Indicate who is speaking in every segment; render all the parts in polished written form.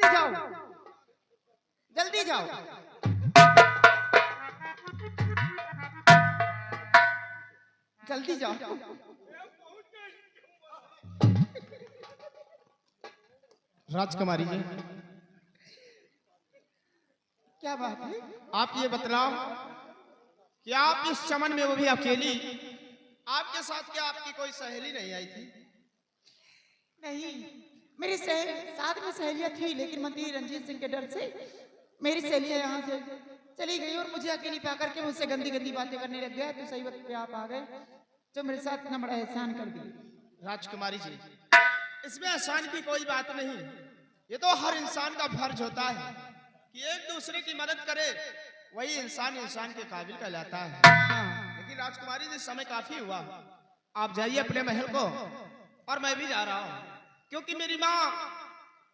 Speaker 1: जाओ, जल्दी जाओ। जल्दी जाओ।
Speaker 2: राजकुमारी जी,
Speaker 1: क्या बात है?
Speaker 2: आप ये बतलाओ कि आप इस चमन में, वो भी अकेली, आपके साथ क्या आपकी कोई सहेली नहीं आई थी?
Speaker 1: नहीं, मेरी साथ में सहेलियां थी, लेकिन मंत्री रंजीत सिंह के डर से मेरी सहेलियां यहाँ से चली गई और मुझे अकेली पा करके मुझसे गंदी गंदी बातें करने लग गया। तो सही वक्त पे आप आ गए, जो मेरे साथ इतना बड़ा एहसान कर दिया।
Speaker 2: राजकुमारी जी, इसमें आसान की कोई बात नहीं। ये तो हर इंसान का फर्ज होता है कि एक दूसरे की मदद करे, वही इंसान इंसान के काबिल कहलाता है।
Speaker 1: हाँ,
Speaker 2: लेकिन राजकुमारी जी, समय काफी हुआ, आप जाइए अपने महल को, और मैं भी जा रहा हूँ, क्योंकि मेरी माँ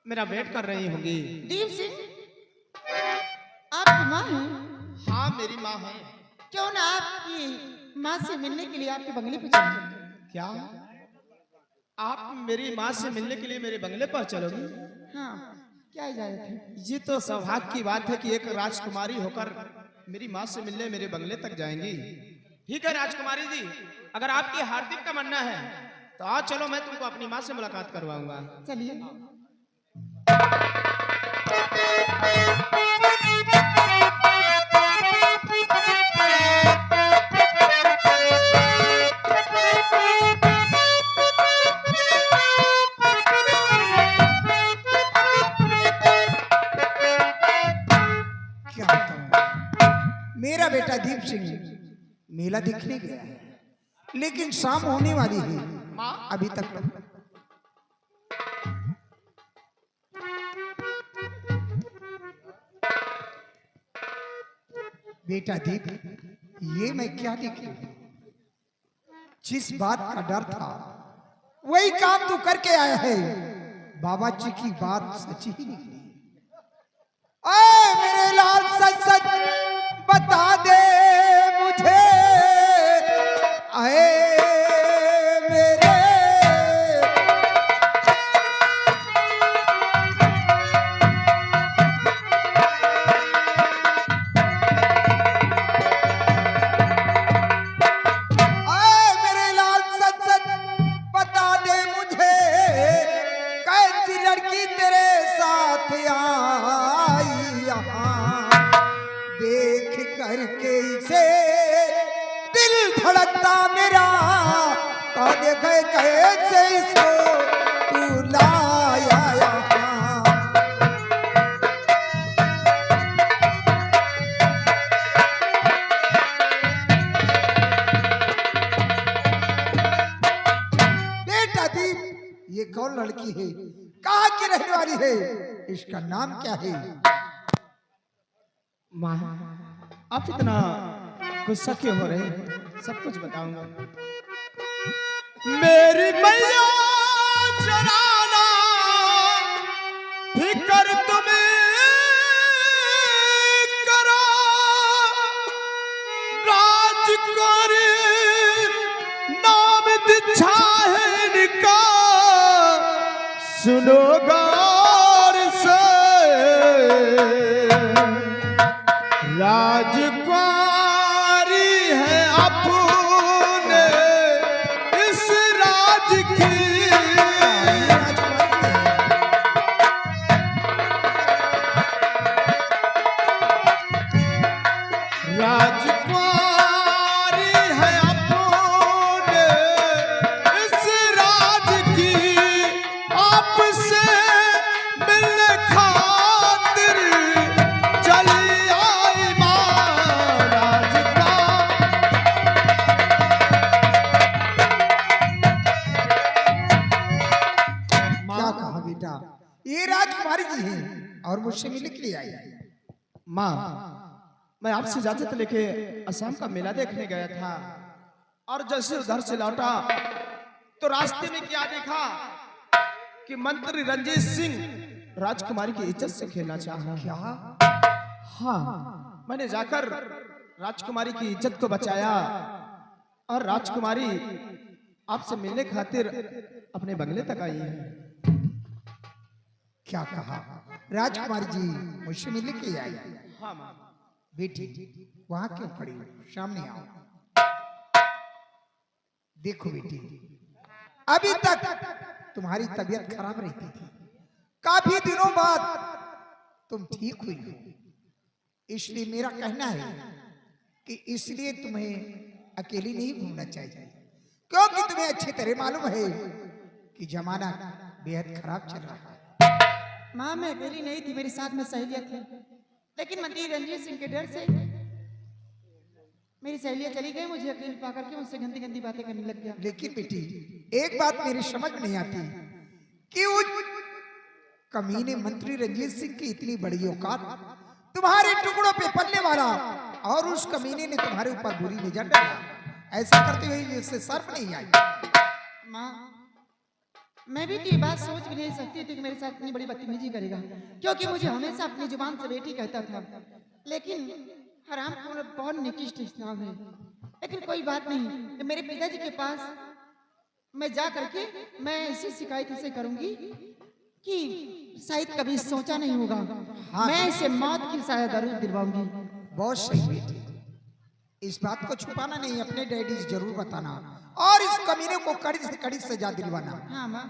Speaker 2: मेरा वेट कर रही होंगी।
Speaker 1: दीप सिंह, आपकी माँ है?
Speaker 2: हाँ, मेरी माँ है।
Speaker 1: क्यों ना आपकी माँ से मिलने के लिए आपके बंगले पे चलें?
Speaker 2: क्या आप मेरी माँ से मिलने के लिए मेरे बंगले पर चलोगी?
Speaker 1: हाँ, क्या इजाजत है?
Speaker 2: ये तो सौभाग्य की बात है कि एक राजकुमारी होकर मेरी माँ से मिलने मेरे बंगले तक जाएंगी। ठीक है राजकुमारी जी, अगर आपकी हार्दिक तमन्ना है तो आज चलो, मैं तुमको अपनी माँ से मुलाकात करवाऊंगा।
Speaker 1: चलिए।
Speaker 3: क्या बताऊं, मेरा बेटा दीप सिंह मेला देखने गया है, लेकिन शाम होने वाली है, अभी तक बेटा दीप, ये मैं क्या देखी? जिस बात का डर था वही काम तू करके आया है। बाबा जी की बात सच्ची ही निकली। मेरे लाल सच सच बता दे मुझे, आए मेरे मेरे लाल सच सच बता दे मुझे, कैसी लड़की तेरे साथ आई यहाँ, देख करके इसे दिल धड़कता मेरा, का देखे कैसे इसको तू लाया यहाँ। बेटा दीप, ये कौन लड़की है, कहाँ की रहने वाली है, इसका नाम क्या है?
Speaker 2: माँ, आप इतना गुस्सा क्यों हो रहे हैं? सब कुछ बताऊंगा। मेरी मैया जराना फिकर तुम्हें करो, राजकुमारी नाम दिच्छा है इनका, सुनो गौर से। राजकुमारी है अपने इस राज की, राजकुमारी है अपने इस राज की, आपसे मिलने खातिर चली आई माँ राजकुमार।
Speaker 3: क्या कहा बेटा? ये राजकुमारी जी हैं और मुझसे मिलने के लिए आई है।
Speaker 2: माँ, मैं आपसे इजाजत लेके असम का मेला देखने गया था, और जैसे उधर से लौटा तो रास्ते में क्या देखा कि मंत्री रंजीत सिंह राजकुमारी की इज्जत से खेलना चाहा।
Speaker 3: क्या?
Speaker 2: हाँ, मैंने जाकर राजकुमारी की इज्जत को बचाया, और राजकुमारी आपसे मिलने खातिर अपने बंगले तक आई है।
Speaker 3: क्या कहा? राजकुमार जी मुझसे मिलने के आई।
Speaker 2: हाँ माँ।
Speaker 3: बेटी वहां क्यों खड़ी हो, सामने आओ। देखो बेटी, अभी तक तुम्हारी तबीयत खराब रहती थी, काफी दिनों बाद तुम ठीक हुई हो। इसलिए मेरा कहना है कि इसलिए तुम्हें अकेली नहीं घूमना चाहिए, क्योंकि तुम्हें अच्छी तरह मालूम है कि जमाना बेहद खराब चल रहा है।
Speaker 1: माँ मैं अकेली नहीं थी, मेरे साथ में सहेलियां थी, लेकिन मंत्री रंजीत सिंह के डर से मेरी सहेलियां चली गई। मुझे अकेले पा करके मुझसे गंदी गंदी बातें करने लग गया।
Speaker 3: लेकिन बेटी एक बात मेरी समझ नहीं आती कि उस कमीने मंत्री रंजीत सिंह की इतनी बड़ी औकात, तुम्हारे टुकड़ों पे पलने वाला, और उस कमीने ने तुम्हारे ऊपर बुरी नजर डाला। ऐसा करते हुए इससे शर्म नहीं आई।
Speaker 1: माँ मैं भी तो ये बात सोच भी नहीं सकती थी कि मेरे साथ इतनी बड़ी बदतमीजी करेगा, क्योंकि मुझे हमेशा अपनी जुबान से बेटी कहता था, लेकिन हराम खोर बहुत निकृष्ट इंसान है। लेकिन कोई बात नहीं, तो मेरे पिताजी के पास मैं जा करके मैं ऐसी शिकायत इसे करूंगी कि शायद कभी सोचा नहीं होगा।
Speaker 3: हाँ।
Speaker 1: मैं इसे मौत की सजा जरूर दिलवाऊंगी।
Speaker 3: बहुत सही बेटी, इस बात को छुपाना नहीं, अपने डैडी से जरूर बताना, और इस कमीने को कड़ी से कड़ी सजा दिलवाना।
Speaker 1: हाँ माँ,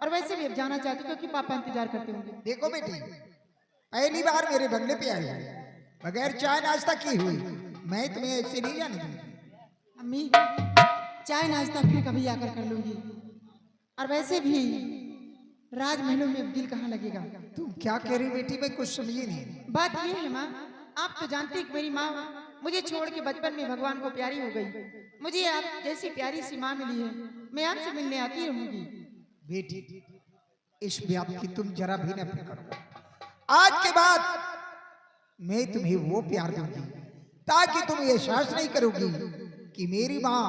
Speaker 1: और वैसे भी अब जाना चाहती हूँ क्योंकि पापा इंतजार करते होंगे।
Speaker 3: देखो बेटी, पहली बार मेरे बंगले पे आई हो, बगैर चाय नाश्ता की हुई, मैं तुम्हें ऐसे नहीं जाने दूंगी।
Speaker 1: अम्मी चाय नाश्ता फिर कभी आकर कर लूंगी, और वैसे भी राजमहलों में दिल कहाँ लगेगा।
Speaker 3: तुम क्या कह रही बेटी, मैं कुछ समझी नहीं।
Speaker 1: बात ये है माँ, आप तो जानते हैं कि मेरी माँ मुझे छोड़ के बचपन में भगवान को प्यारी हो गई। मुझे आप जैसी प्यारी सी माँ मिली है, मैं आपसे मिलने आती रहूंगी।
Speaker 3: बेटी इस बात की तुम जरा भी न फिक्र करो। आज के बाद मैं तुम्हें वो प्यार दूंगी ताकि तुम ये एहसास नहीं करोगी कि मेरी माँ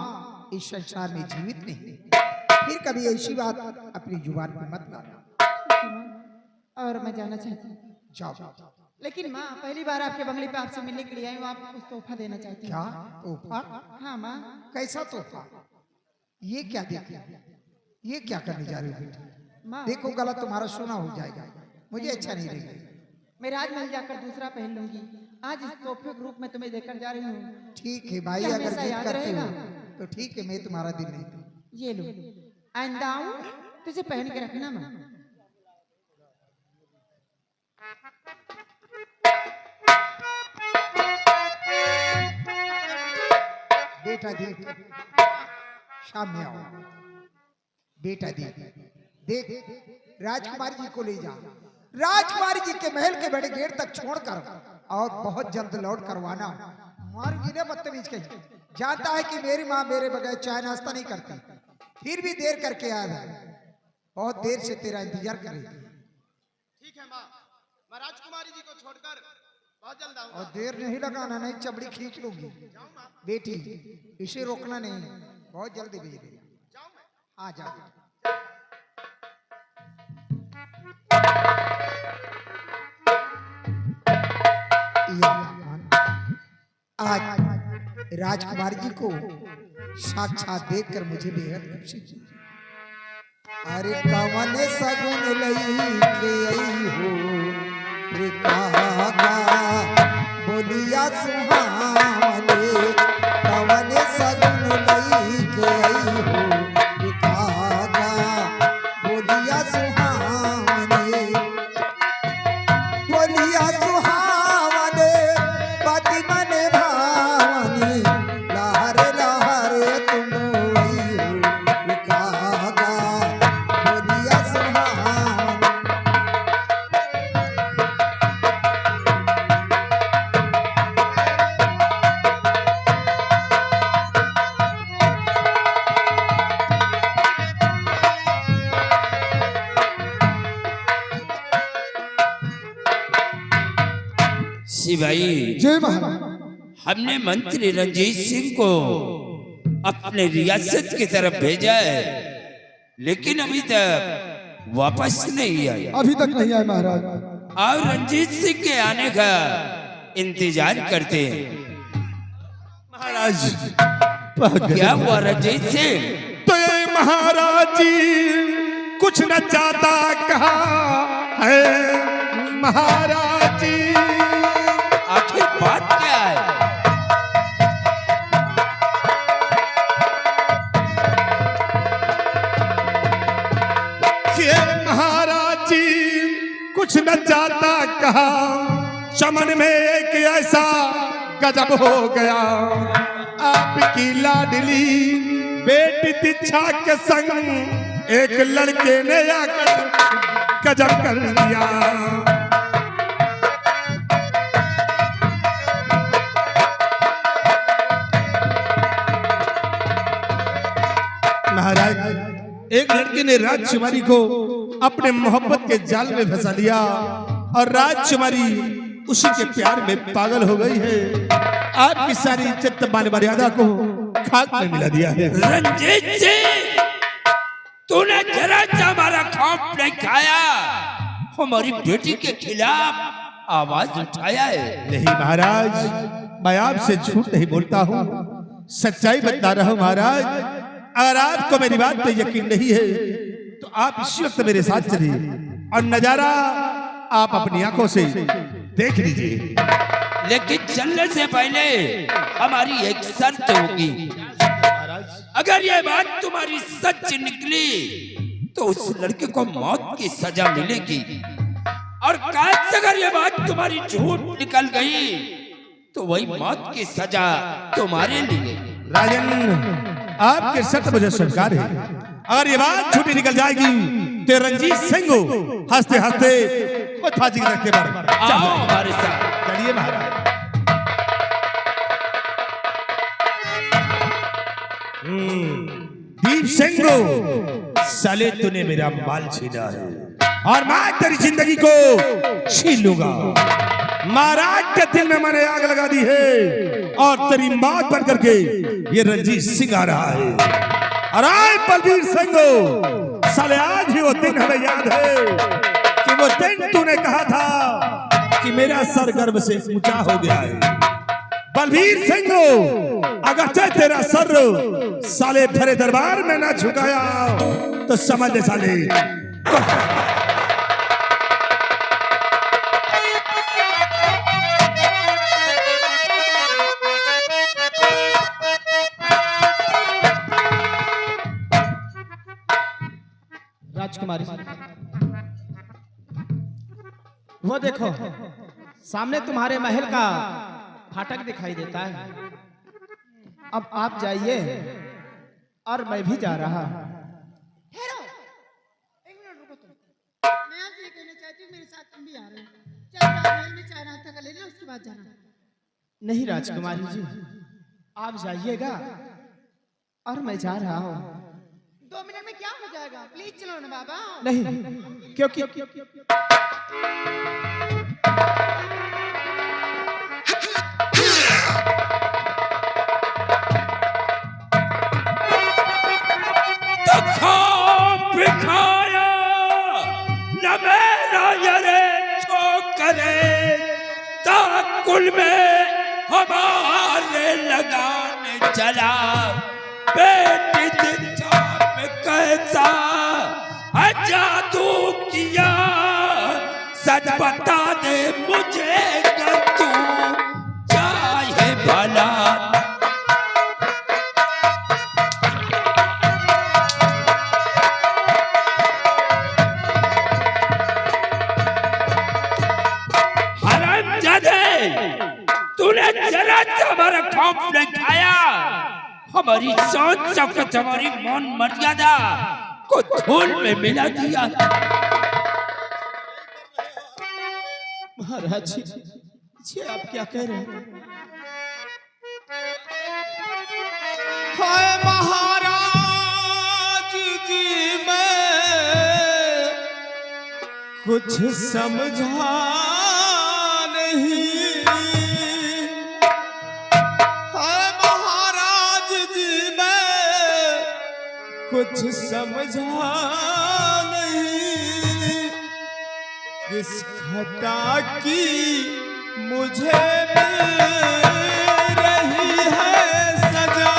Speaker 3: इस संसार में जीवित नहीं। फिर कभी ऐसी बात अपनी जुबान पे मत लाना।
Speaker 1: और मैं जाना चाहती हूँ।
Speaker 3: जाओ।
Speaker 1: लेकिन माँ पहली बार आपके बंगले पे आपसे मिलने के लिए आई हूँ, आपको कुछ तोहफा देना चाहती हूँ।
Speaker 3: क्या तोहफा?
Speaker 1: हाँ माँ।
Speaker 3: कैसा तोहफा? ये क्या देख, ये क्या करने जा रही हो बेटी?
Speaker 1: माँ
Speaker 3: देखो गला तुम्हारा सोना हो जाएगा, मुझे अच्छा नहीं लगेगा।
Speaker 1: मैं राजमहल जाकर दूसरा पहन लूंगी। आज इस तोहफे के रूप में तुम्हें देकर जा रही हूँ।
Speaker 3: ठीक है भाई,
Speaker 1: क्या
Speaker 3: अगर
Speaker 1: हमेशा
Speaker 3: जिद
Speaker 1: याद
Speaker 3: करते हो
Speaker 1: रहेगा?
Speaker 3: तो ठीक है, मैं तुम्हारा दिल नहीं दूं।
Speaker 1: ये लो, आइंदा आऊं तुझे पहन के रखना माँ।
Speaker 3: बेटा देख, सामने आओ। बेटा देख, राजकुमारी जी को ले जा, राजकुमारी जी के महल के बड़े गेट तक छोड़कर, और बहुत जल्द लौट करवाना। मारूंगी ना बदतमीज कहीं, जानता है कि मेरी माँ मेरे बगैर चाय नाश्ता नहीं करती, फिर भी देर करके आया है। बहुत देर से तेरा इंतजार कर रही है।
Speaker 2: ठीक है माँ, मैं राजकुमारी जी को छोड़कर बहुत जल्द आऊंगा।
Speaker 3: और देर नहीं लगाना, नहीं चमड़ी खींच लूंगी। बेटी इसे रोकना नहीं, बहुत जल्दी भेज देना।
Speaker 2: जाऊं मैं?
Speaker 3: हाँ जा। आज राजकुमार जी को साक्षात देखकर मुझे बेहद खुशी हुई। अरे कवन सगुन लई के आई हो रे कागा, बोलिया सुहावने, कवन सगुन लई के आई हो रे कागा, बोलिया सुहावने, बोलिया सुहावने, पति मन भावने, लहर लहर तुम आई हो रे कागा, बोलिया सुहावने।
Speaker 4: सिपाही,
Speaker 3: जय महाराज।
Speaker 4: हमने मंत्री रंजीत सिंह को अपने रियासत की तरफ भेजा है, लेकिन अभी तक वापस नहीं आया।
Speaker 3: अभी तक नहीं आए महाराज।
Speaker 4: और रंजीत सिंह के आने का इंतजार करते हैं।
Speaker 5: महाराज
Speaker 4: क्या हुआ रंजीत सिंह?
Speaker 5: तो ये महाराज जी कुछ न चाहता कहा है, महाराज जी।
Speaker 4: आखिर बात क्या है?
Speaker 5: महाराज जी कुछ न चाहता कहा, चमन में एक ऐसा गजब हो गया। आपकी लाडली बेटी तिच्छा के संग एक लड़के ने आकर गजब कर दिया। महाराज एक लड़के ने राजकुमारी को अपने मोहब्बत के जाल में फंसा लिया और राजकुमारी उसी के प्यार में पागल हो गई है। आपकी सारी इज्जत मान मर्यादा को खाक में मिला दिया है।
Speaker 4: रंजीत सिंह, तूने जरा सा हमारा खौफ नहीं खाया, हमारी बेटी के खिलाफ आवाज उठाया है।
Speaker 5: नहीं महाराज, मैं आपसे झूठ नहीं बोलता हूँ, सच्चाई बता रहा हूँ महाराज। अगर आपको मेरी बात पे यकीन नहीं है तो आप इसी वक्त मेरे साथ चलिए और नजारा आप अपनी आंखों से देख लीजिए।
Speaker 4: लेकिन चलने से पहले हमारी एक शर्त होगी। अगर ये बात तुम्हारी सच निकली तो उस लड़के को मौत की सजा मिलेगी, और काश अगर ये बात तुम्हारी झूठ निकल गई तो वही मौत की सजा तुम्हारे लिए।
Speaker 5: राजन, आपके शर्त मुझे स्वीकार है। अगर ये बात झूठी निकल जाएगी तो रंजीत सिंह को हंसते हंसते खुद फांसी के रखते पर
Speaker 4: आओ हमारे साथ।
Speaker 5: चलिए महाराज। दीप सिंह को साले तूने मेरा माल छीना है और मैं तेरी जिंदगी को छीन लूंगा। महाराज के दिल में मैंने आग लगा दी है और तेरी मौत बन करके ये रंजीत सिंह आ रहा है। और आए बलबीर सिंह, साले आज ही वो दिन हमें याद है कि वो दिन तूने कहा था कि मेरा सर गर्व से ऊंचा हो गया है। बलबीर सिंह, अगर तेरा सर साले भरे दरबार में ना झुकाया तो समझ ले साले।
Speaker 2: राजकुमारी, वो देखो सामने तुम्हारे महल का फाटक दिखाई देता है। अब आप जाइए और मैं भी जा रहा।
Speaker 1: ठहरो, एक मिनट रुको तुम। मैं आपसे ये कहना चाहती हूँ, मेरे साथ तुम भी आ रहे हो। चल महल में चाय नाश्ता कर लेना, उसके बाद जाना।
Speaker 2: नहीं राजकुमारी जी, आप जाइएगा और मैं जा रहा हूँ।
Speaker 1: 2 मिनट में क्या हो जाएगा, प्लीज चलो ना बाबा।
Speaker 2: नहीं, क्योंकि
Speaker 4: बिखाया न मेरा यरे छोकरे ताकुल में हमारे लगाने चला। बेटी दिच्छा में कैसा जादू किया, सच बता दे मुझे कर तू चाहे भला। तूने जरा सा हमारा खौफ नहीं खाया, हमारी सोच शौकत, हमारी मान मर्यादा को धूल में मिला दिया।
Speaker 2: महाराज जी आप क्या कह रहे हैं?
Speaker 3: हाय महाराज जी, मैं कुछ समझा नहीं। हाय महाराज जी, मैं कुछ समझा नहीं। किस खता की मुझे मिल रही है सजा।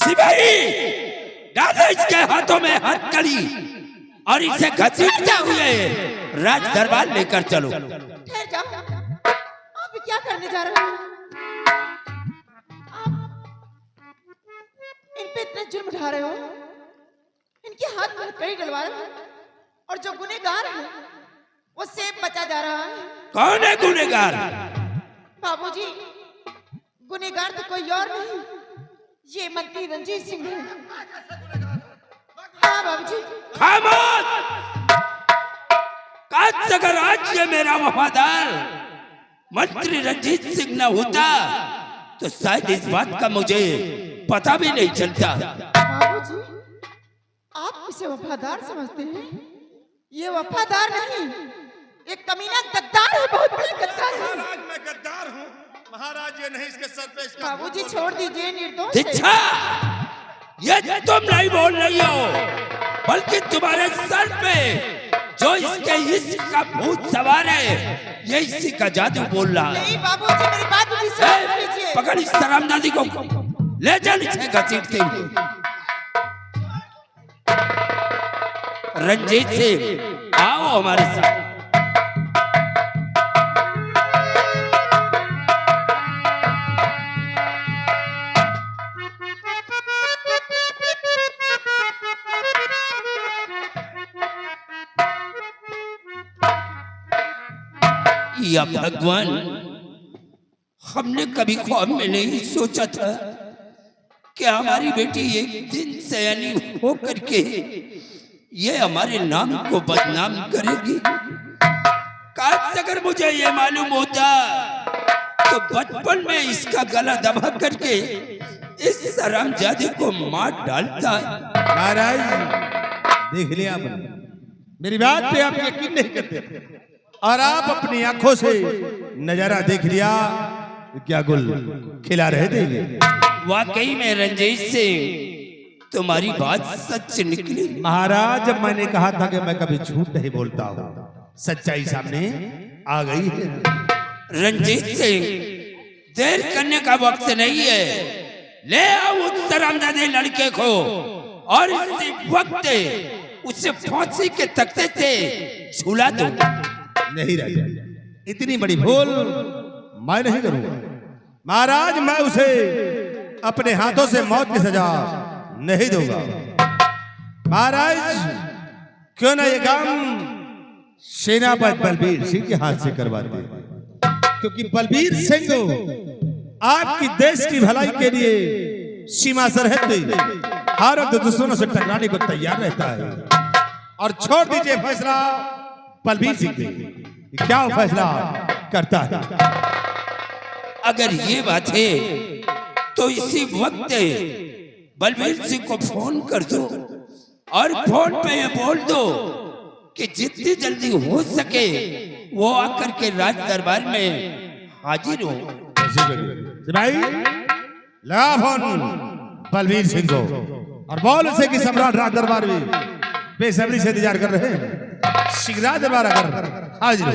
Speaker 4: सिपाही, डालो इसके हाथों में हथकड़ी और इसे घसीटते हुए राज दरबार लेकर चलो।
Speaker 1: ठहर जाओ, आप क्या करने जा रहे हो? आप इन पे इतना जुर्म ढा रहे हो, इनके हाथ में हथकड़ी डलवा रहे हो, और जो गुनहगार है उससे बचा जा रहा है।
Speaker 4: कौन है गुनहगार?
Speaker 1: बाबूजी, गुनहगार तो कोई और नहीं, ये मंत्री रंजीत सिंह है। हाँ बाबूजी।
Speaker 4: खामोश! काश अगर आज ये मेरा वफादार मंत्री रंजीत सिंह न होता तो शायद इस बात का मुझे पता भी नहीं चलता।
Speaker 1: बाबूजी, आप इसे वफादार समझते हैं? ये वफादार नहीं, एक कमीना गद्दार है, बहुत बड़ा गद्दार है।
Speaker 5: महाराज मैं गद्दार हूँ। महाराज ये नहीं, इसके सर पे इसका
Speaker 1: बाबूजी छोड़ दीजिए, निर्दोष है।
Speaker 4: दीक्षा, ये तुम नहीं बोल रही हो, बल्कि तुम्हारे सर पे जो इसके इश्क का भूत सवार है, ये इसी का जादू बोल रहा है।
Speaker 1: नहीं बाबूजी, मेरी बात भी समझ लीजिए।
Speaker 4: पकड़ इस हरामजादी को, ले जा नीचे घसीटते हुए। रंजीत सिंह, आओ हमारे साथ। या भगवान, हमने कभी ख्वाब में नहीं सोचा था कि हमारी बेटी एक दिन सयानी होकर के ये हमारे नाम को बदनाम करेगी। काश अगर मुझे ये मालूम होता तो बचपन में इसका गला दबा करके इस हरामजादे को मार डालता।
Speaker 5: महाराज देख लिया आपने, मेरी बात पे आप यकीन नहीं करते और आप अपनी आंखों से नजारा देख लिया। क्या गुल खिला रहे थे?
Speaker 4: वाकई में रंजीत सिंह, तुम्हारी बात सच निकली।
Speaker 5: महाराज जब मैंने कहा था कि मैं कभी झूठ नहीं बोलता हूँ, सच्चाई सामने आ गई है।
Speaker 4: रंजीत सिंह, देर करने का वक्त नहीं है, ले आओ उस हरामजादे लड़के को और इसी वक्त उसे फांसी के तख्ते से झूला दो।
Speaker 5: नहीं राजा, इतनी बड़ी भूल मैं नहीं करूंगा। महाराज मैं उसे अपने हाथों से मौत की सजा नहीं दूंगा। महाराज क्यों ना ये काम सेनापति बलबीर सिंह के हाथ से करवाते, क्योंकि बलबीर सिंह आपकी देश की भलाई के लिए सीमा सरहद हर वक्त दुश्मनों से टकराने को तैयार रहता है। और छोड़ दीजिए फैसला बलबीर सिंह पे, क्या फैसला करता है।
Speaker 4: अगर ये बात है तो इसी वक्त बलबीर सिंह को फोन कर दो और फोन पे ये बोल दो कि जितनी जल्दी हो सके वो आकर के राज दरबार में हाजिर हो।
Speaker 5: भाई लगा फोन बलबीर सिंह को और बोल उसे कि सम्राट राज दरबार में बेसब्री से इंतजार कर रहे हैं। शीघ्र दरबार आकर हाजिर हो।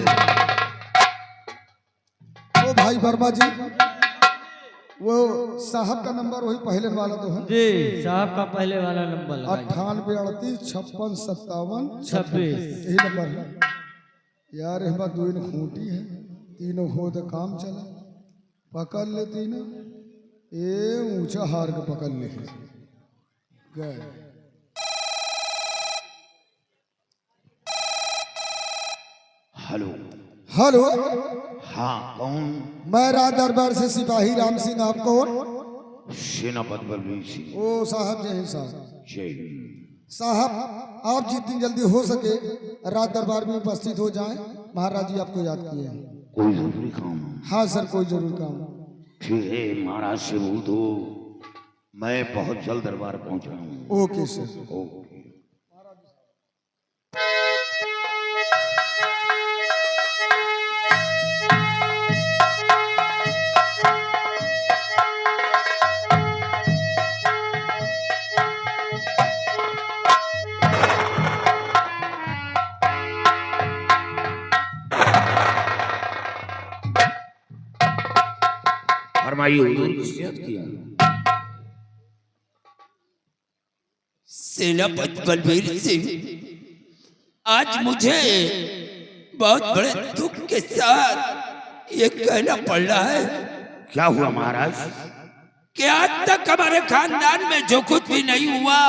Speaker 3: ओ भाई वर्मा जी, वो साहब का नंबर वही पहले वाला तो है
Speaker 6: जी, साहब का पहले वाला नंबर लगाइए।
Speaker 3: 98 38 56 57
Speaker 6: 26।
Speaker 3: यही नंबर है यार। इस बार दो खूंटी है, तीनों हो तो काम चला। पकड़ ले तीनों, ए ऊंचा हार के पकड़ ले गए।
Speaker 7: हेलो।
Speaker 3: हेलो,
Speaker 7: हाँ कौन?
Speaker 3: मैं राज दरबार से सिपाही राम सिंह। आप कौन?
Speaker 7: सेनापति बलबीर सिंह।
Speaker 3: ओ साहब, जय हिंद साहब।
Speaker 7: जय हिंद।
Speaker 3: साहब आप जितनी जल्दी हो सके राज दरबार में उपस्थित हो जाएं। महाराज जी आपको याद किए हैं।
Speaker 7: कोई जरूरी काम?
Speaker 3: हाँ सर, कोई जरूर काम।
Speaker 7: ठीक है, महाराज से बोल दो मैं बहुत जल्द दरबार पहुंच रहा हूँ।
Speaker 3: Okay sir.
Speaker 7: ओके। फरमाइए हुजूर, किस याद किया?
Speaker 4: सेनापति बलबीर सिंह, आज मुझे बहुत बड़े दुख के साथ ये कहना पड़ रहा है
Speaker 7: क्या हुआ महाराज?
Speaker 4: कि आज तक हमारे खानदान में जो कुछ भी नहीं हुआ,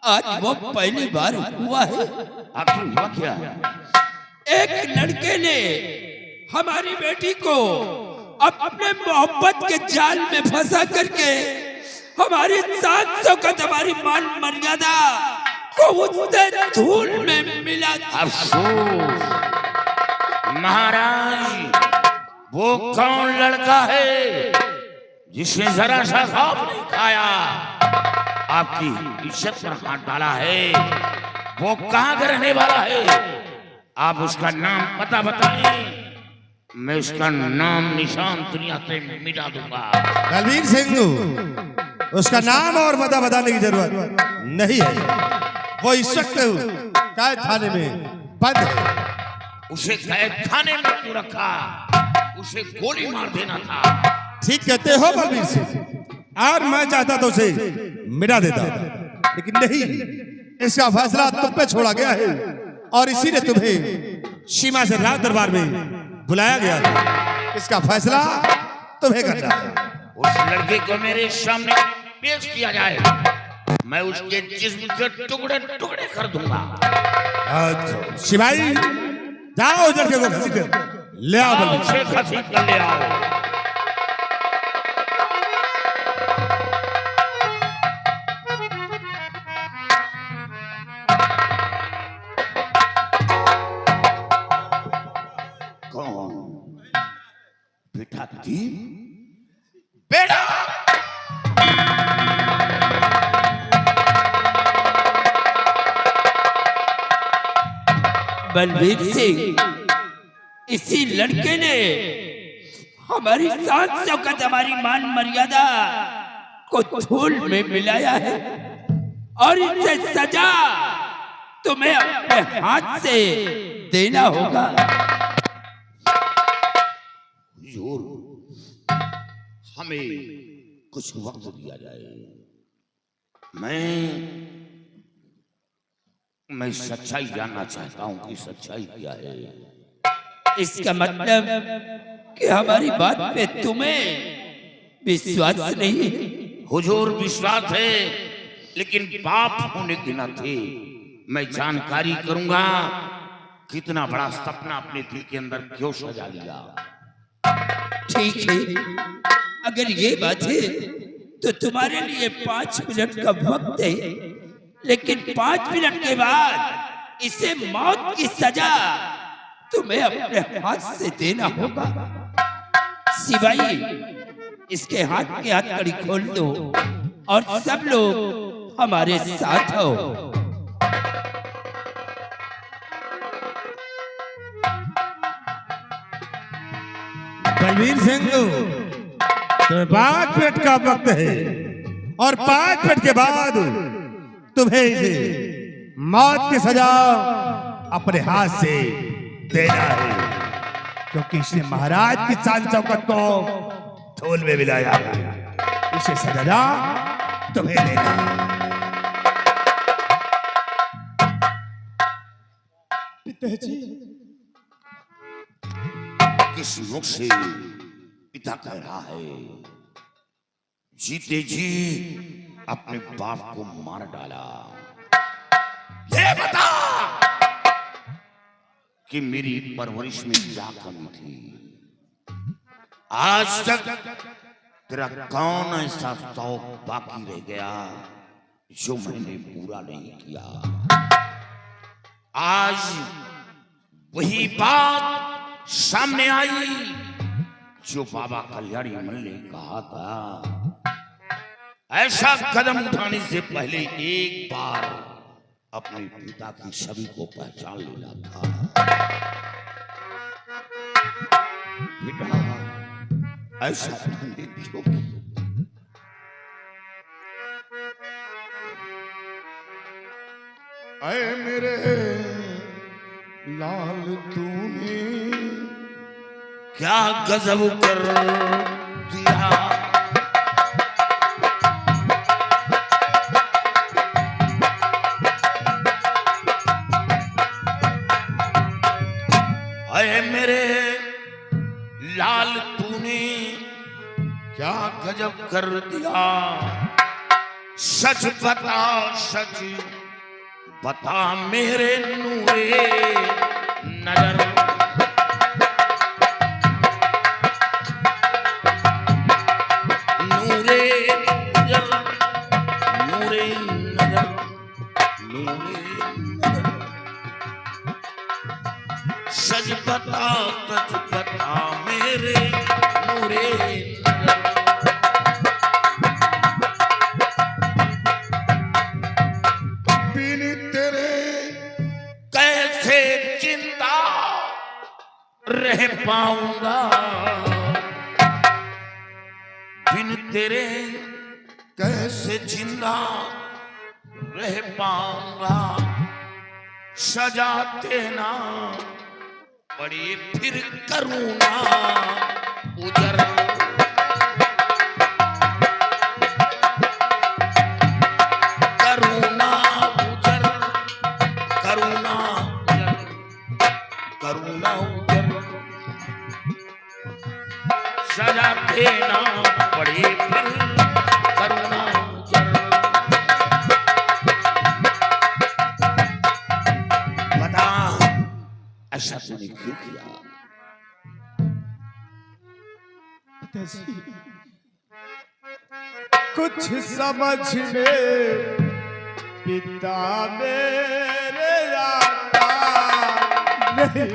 Speaker 4: आज वो पहली बार हुआ है।
Speaker 7: आखिर हुआ क्या?
Speaker 4: एक लड़के ने हमारी बेटी को अपने मोहब्बत के जाल में फंसा करके हमारी शान शौकत, हमारी मान मर्यादा को उसने धूल में मिला।
Speaker 7: अफसोस महाराज, वो कौन लड़का है जिसने जरा सा खौफ नहीं खाया, आपकी इज्जत पर हाथ डाला है? वो कहाँ का रहने वाला है? आप उसका नाम पता बताएं, मैं उसका नाम निशान दुनिया से मिटा दूंगा।
Speaker 5: बलबीर सिंह, उसका नाम और पता बताने की जरूरत नहीं है। वो इस वक्त कैद खाने में बंद है।
Speaker 7: उसे कैद खाने में क्यों रखा? उसे गोली मार देना था।
Speaker 5: ठीक कहते हो बलबीर सिंह, और मैं चाहता तो उसे मिटा देता, लेकिन नहीं, इसका फैसला तुम पे छोड़ा गया है और इसीलिए तुम्हें सीमा से राज दरबार में बुलाया गया है। इसका फैसला तुम्हें करना है।
Speaker 7: उस लड़के को मेरे सामने पेश किया जाए, मैं उसके जिस्म के टुकड़े टुकड़े कर दूंगा।
Speaker 5: अच्छा सिपाही, जाओ उस लड़के को घसीट कर ले आओ। बलबीर
Speaker 7: उसे घसीट कर ले आओ। बेटा दीप, बेटा
Speaker 4: बलबीर सिंह, इसी लड़के ने हमारी शान शौकत, हमारी मान मर्यादा को धूल में मिलाया है और इससे सजा तुम्हें अपने हाथ से देना होगा।
Speaker 7: हमें कुछ वक्त दिया जाए। मैं सच्चाई जानना चाहता हूं कि सच्चाई क्या है।
Speaker 4: इसका मतलब कि हमारी बात पे तुम्हें विश्वास नहीं है?
Speaker 7: हुजूर विश्वास है, लेकिन बाप होने के नाते मैं जानकारी करूंगा कितना बड़ा सपना अपने दिल के अंदर क्यों सजा लिया।
Speaker 4: ठीक है, अगर ये बात है तो तुम्हारे लिए 5 मिनट का वक्त है, लेकिन 5 मिनट के बाद इसे मौत की सजा तुम्हें अपने हाथ से देना होगा। सिपाही, इसके हाथ की हथकड़ी खोल दो और सब लोग हमारे साथ हो।
Speaker 5: बलबीर सिंह, तुम्हें 5 मिनट का वक्त है और 5 मिनट के बाद तुम्हें इसे मौत की सजा अपने हाथ से देना है, क्योंकि इसने महाराज की शान शौकत को धूल में मिलाया है। इसे सजा तुम्हें देना है।
Speaker 2: पिताजी,
Speaker 7: किस मुख से पिता कह रहा है? जीते जी अपने बाप को मार डाला। ये बता कि मेरी परवरिश में क्या कमी थी? आज तक तेरा कौन ऐसा शौक बाकी रह गया जो मैंने पूरा नहीं किया? आज वही बात सामने आई जो बाबा कल्याणी मन ने कहा था। ऐसा कदम उठाने से पहले एक बार अपने पिता की छवि को पहचान लेना था। बेटा, ऐसा तुमने क्यों किया?
Speaker 8: ऐ मेरे लाल तूने
Speaker 7: क्या गजब कर दिया। क्या गजब कर दिया। सच बता मेरे नूरे नजर। नूरे नजर, नूरे नजर, नूरे नजर। सच बता मेरे नूरे नजर। बिन तेरे कैसे जिंदा रह पाऊंगा। बिन तेरे कैसे जिंदा रह पाऊंगा। सजा देना पड़ी फिर करूंगा उजर। करूंगा उजर, करूंगा उजर, करूंगा उजर। सजा देना पड़ी फिर करूंगा उजर। बता ऐसा तूने क्यों किया?
Speaker 2: कुछ समझ में पिता मेरे आता नहीं।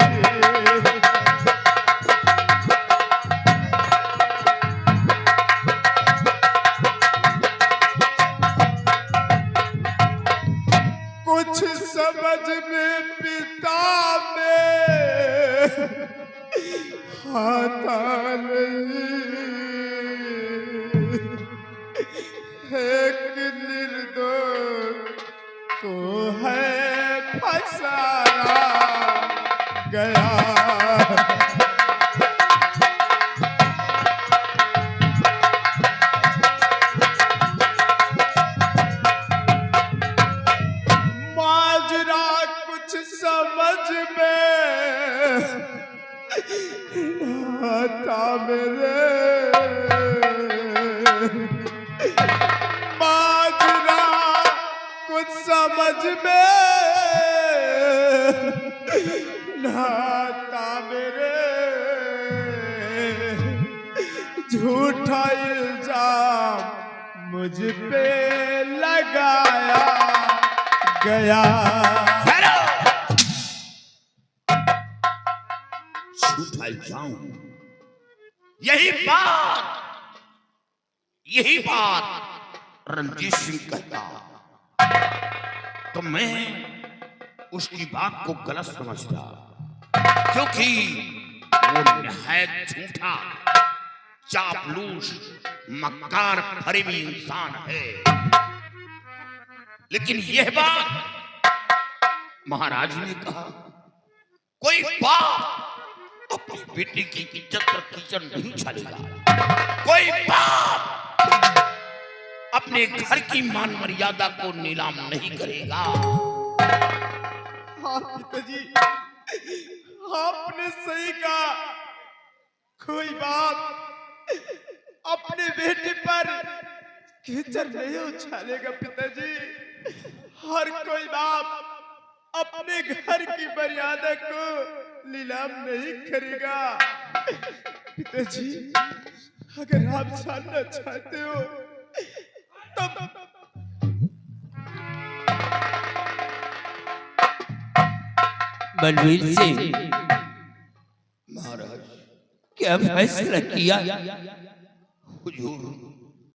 Speaker 2: कुछ समझ में पिता में आता नहीं। एक निर्दोष को है फंसाया गया। माजरा कुछ समझ में आता मेरे। माजरा कुछ समझ में आता मेरे। झूठा इल्जाम मुझ पे लगाया गया।
Speaker 7: झूठा इल्जाम, यही बात रणजीत सिंह कहता तो मैं उसकी बात को गलत समझता, क्योंकि वो निहायत झूठा, चापलूस, मक्कार, फरेबी इंसान है। लेकिन यह बात महाराज ने कहा, कोई बाप अपनी बेटी की इज्जत पर कीचड़ नहीं छालेगा। कोई बाप अपने घर की मान मर्यादा को नीलाम नहीं करेगा।
Speaker 2: हाँ पिताजी, आपने सही कहा। कोई बाप अपने बेटे पर कीचड़ नहीं उछालेगा पिताजी। हर कोई बाप अपने घर की मर्यादा को नीलाम नहीं करेगा। पिताजी, अगर आप जानना चाहते हो तब
Speaker 4: बलवीर सिंह,
Speaker 7: महाराज
Speaker 4: क्या फैसला किया?
Speaker 7: हुजूर,